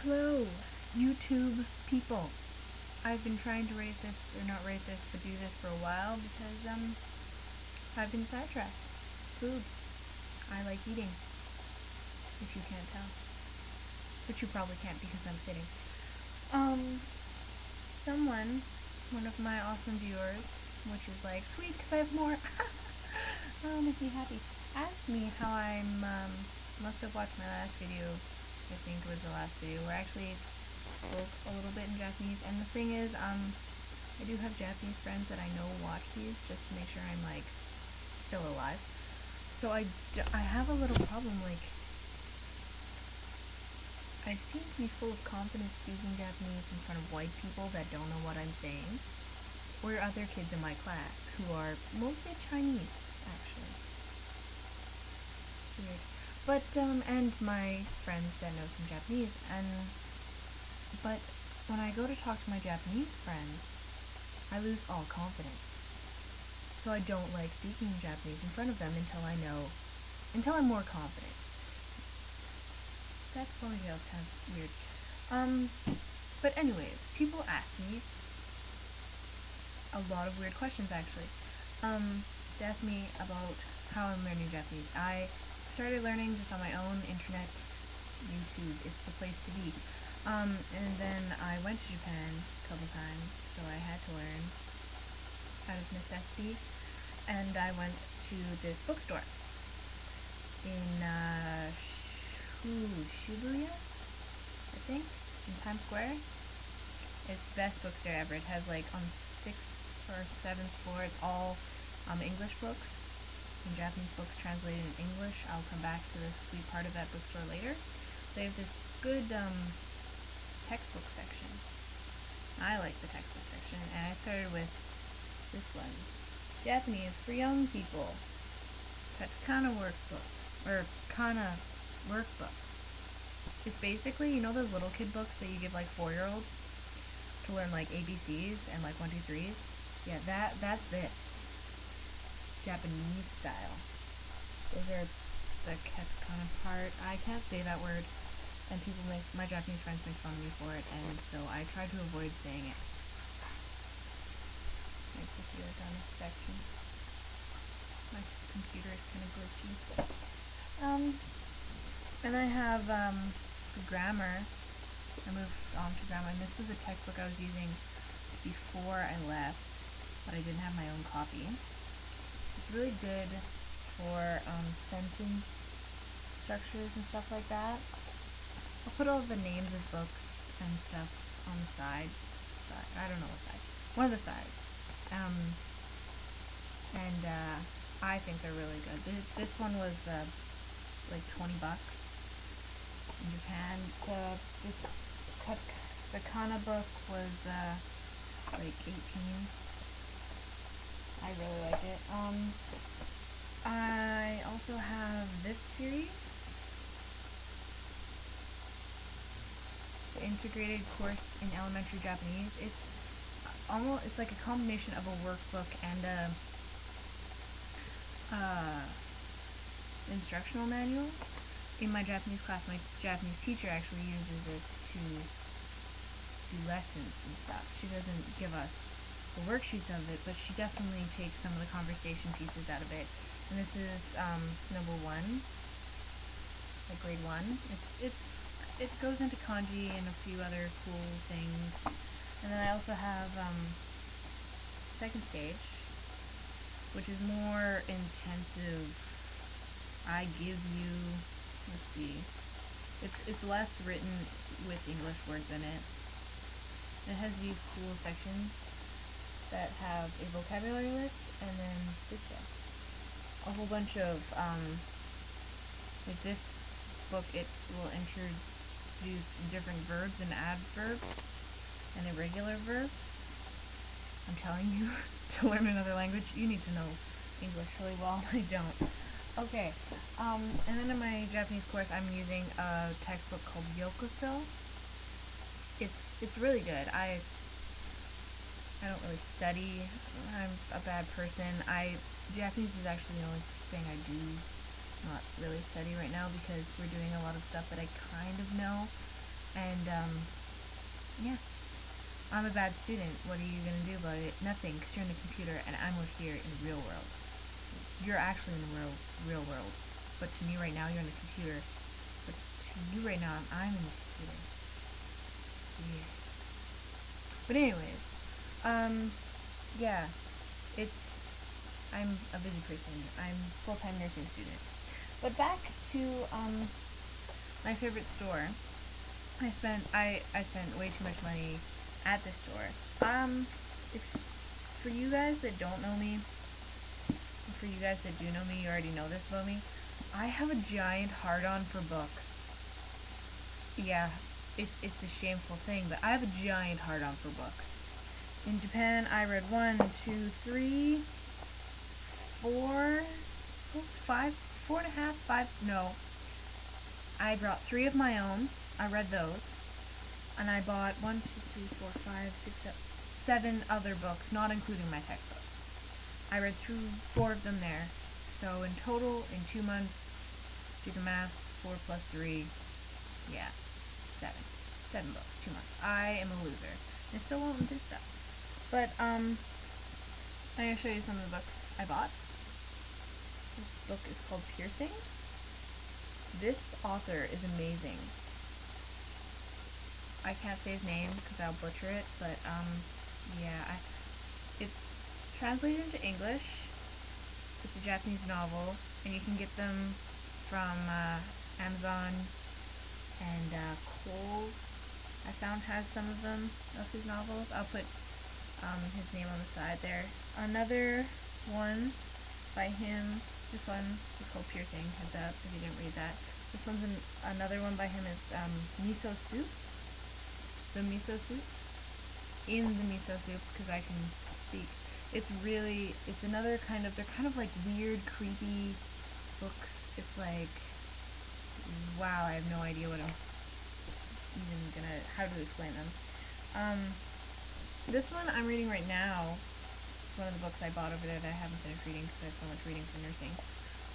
Hello, YouTube people. I've been trying to raise this, or not raise this, but do this for a while because, I've been sidetracked. Food. I like eating, if you can't tell. But you probably can't because I'm sitting. Someone, one of my awesome viewers, which is like, sweet, because I have more. Oh, makes me happy. Asked me how must have watched my last video. I think it was the last video where I actually spoke a little bit in Japanese. And the thing is, I do have Japanese friends that I know watch these just to make sure I'm like still alive. So I have a little problem. Like, I seem to be full of confidence speaking Japanese in front of white people that don't know what I'm saying, or other kids in my class who are mostly Chinese, actually. Weird. But and my friends that know some Japanese, but when I go to talk to my Japanese friends, I lose all confidence. So I don't like speaking Japanese in front of them until I'm more confident. That ponytail sounds weird. But anyways, people ask me a lot of weird questions actually. They asked me about how I'm learning Japanese. I started learning just on my own. Internet, YouTube, it's the place to be. And then I went to Japan a couple times, so I had to learn out of necessity. And I went to this bookstore in Shibuya, I think, in Times Square. It's the best bookstore ever. It has like on 6th or 7th floor, it's all English books and Japanese books translated in English. I'll come back to the sweet part of that bookstore later. They have this good textbook section. I like the textbook section, and I started with this one, Japanese for Young People, Katakana workbook, or Kana workbook. It's basically, you know those little kid books that you give like 4-year-olds to learn like ABCs and like 1, 2, 3s? Yeah, that's this. Japanese style. Those are the katakana part. I can't say that word, and my Japanese friends make fun of me for it, and so I try to avoid saying it. Nice to see that down this section. My computer is kind of glitchy. And I have the grammar. I moved on to grammar, and this was a textbook I was using before I left, but I didn't have my own copy. It's really good for sentence structures and stuff like that. I'll put all the names of books and stuff on the side. I don't know what side. One of the sides. And I think they're really good. This one was like $20 in Japan. The Kana book was like 18. I really like it. I also have this series, the Integrated Course in Elementary Japanese. It's like a combination of a workbook and a instructional manual. In my Japanese class, my Japanese teacher actually uses it to do lessons and stuff. She doesn't give us the worksheets of it, but she definitely takes some of the conversation pieces out of it. And this is number 1, like grade 1. It goes into kanji and a few other cool things. And then I also have second stage, which is more intensive. I give you, let's see, it's less written with English words in it. It has these cool sections that have a vocabulary list, and then a whole bunch of like this book, it will introduce different verbs and adverbs and irregular verbs. I'm telling you, to learn another language, you need to know English really well. I don't. Okay, and then in my Japanese course, I'm using a textbook called Yokoso. It's really good. I don't really study. I'm a bad person. Japanese is actually the only thing I do not really study right now because we're doing a lot of stuff that I kind of know, And, yeah. I'm a bad student. What are you going to do about it? Nothing, because you're in the computer and I'm over here in the real world. You're actually in the real world. But to me right now, you're in the computer. But to you right now, I'm in the computer. Yeah. But anyways, yeah, it's, I'm a busy person. I'm full-time nursing student. But back to, my favorite store. I spent way too much money at this store. If, for you guys that don't know me, for you guys that do know me, you already know this about me. I have a giant hard-on for books. Yeah, it's a shameful thing, but I have a giant hard-on for books. In Japan, I read 1, 2, 3, 4, 5, 4.5, 5. No, I brought 3 of my own. I read those, and I bought 1, 2, 3, 4, 5, 6, 7 other books, not including my textbooks. I read through 4 of them there. So in total, in 2 months, do the math, 4 plus 3, yeah, 7. 7 books, 2 months. I am a loser. I still won't do stuff. But, I'm going to show you some of the books I bought. This book is called Piercing. This author is amazing. I can't say his name because I'll butcher it, but, yeah, it's translated into English. It's a Japanese novel, and you can get them from, Amazon and, Kohl's. I found has some of them, of his novels. I'll put, his name on the side there. Another one by him, this one is called Piercing, heads up if you didn't read that. This one's another one by him is, Miso Soup. The Miso Soup. In the Miso Soup, because I can speak. It's another kind of, they're kind of like weird, creepy books. It's like, wow, I have no idea what I'm even how to explain them. This one I'm reading right now, one of the books I bought over there that I haven't finished reading because I have so much reading for nursing.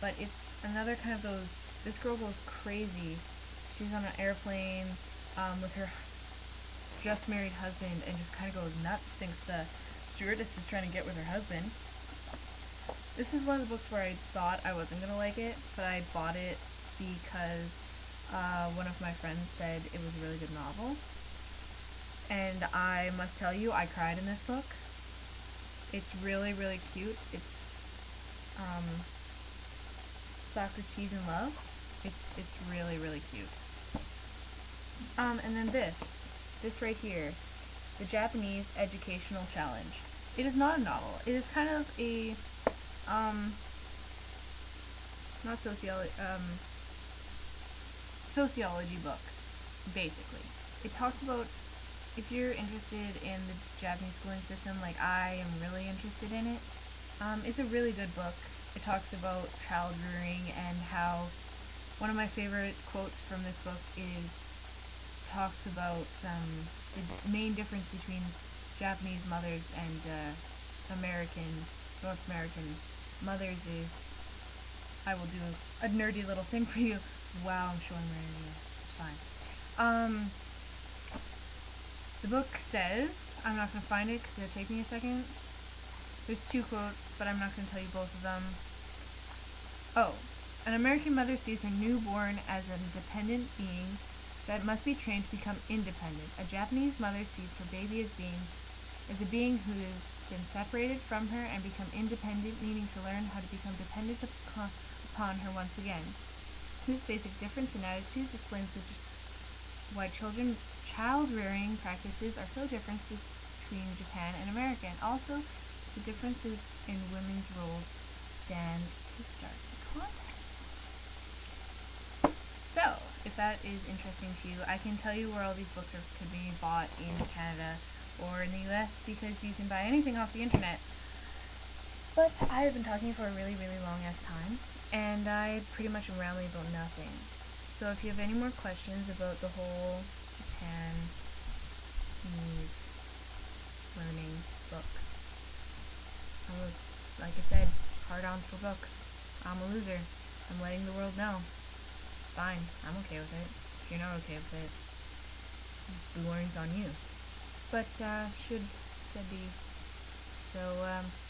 But it's another kind of those, this girl goes crazy. She's on an airplane, with her just married husband and just kind of goes nuts, thinks the stewardess is trying to get with her husband. This is one of the books where I thought I wasn't going to like it, but I bought it because one of my friends said it was a really good novel. And I must tell you, I cried in this book. It's really, really cute. It's Socrates in Love. It's really, really cute. And then this right here, the Japanese Educational Challenge. It is not a novel. It is kind of a, not sociology book, basically. It talks about, if you're interested in the Japanese schooling system, like I am really interested in it, it's a really good book. It talks about child rearing and how, one of my favorite quotes from this book talks about the main difference between Japanese mothers and North American mothers is, I will do a nerdy little thing for you. Wow, I'm showing my area. It's fine. The book says, I'm not going to find it because it'll take me a second. There's 2 quotes, but I'm not going to tell you both of them. Oh, an American mother sees her newborn as a dependent being that must be trained to become independent. A Japanese mother sees her baby as a being who has been separated from her and become independent, needing to learn how to become dependent upon her once again. This basic difference in attitudes explains why child rearing practices are so different between Japan and America, and also the differences in women's roles stand to start the context. So, if that is interesting to you, I can tell you where all these books could be bought in Canada or in the US, because you can buy anything off the internet. But I have been talking for a really, really long ass time, and I pretty much am rambling about nothing. So if you have any more questions about the whole Japanese learning books, like I said, hard on for books. I'm a loser. I'm letting the world know. Fine, I'm okay with it. If you're not okay with it, the learning's on you. But should be so.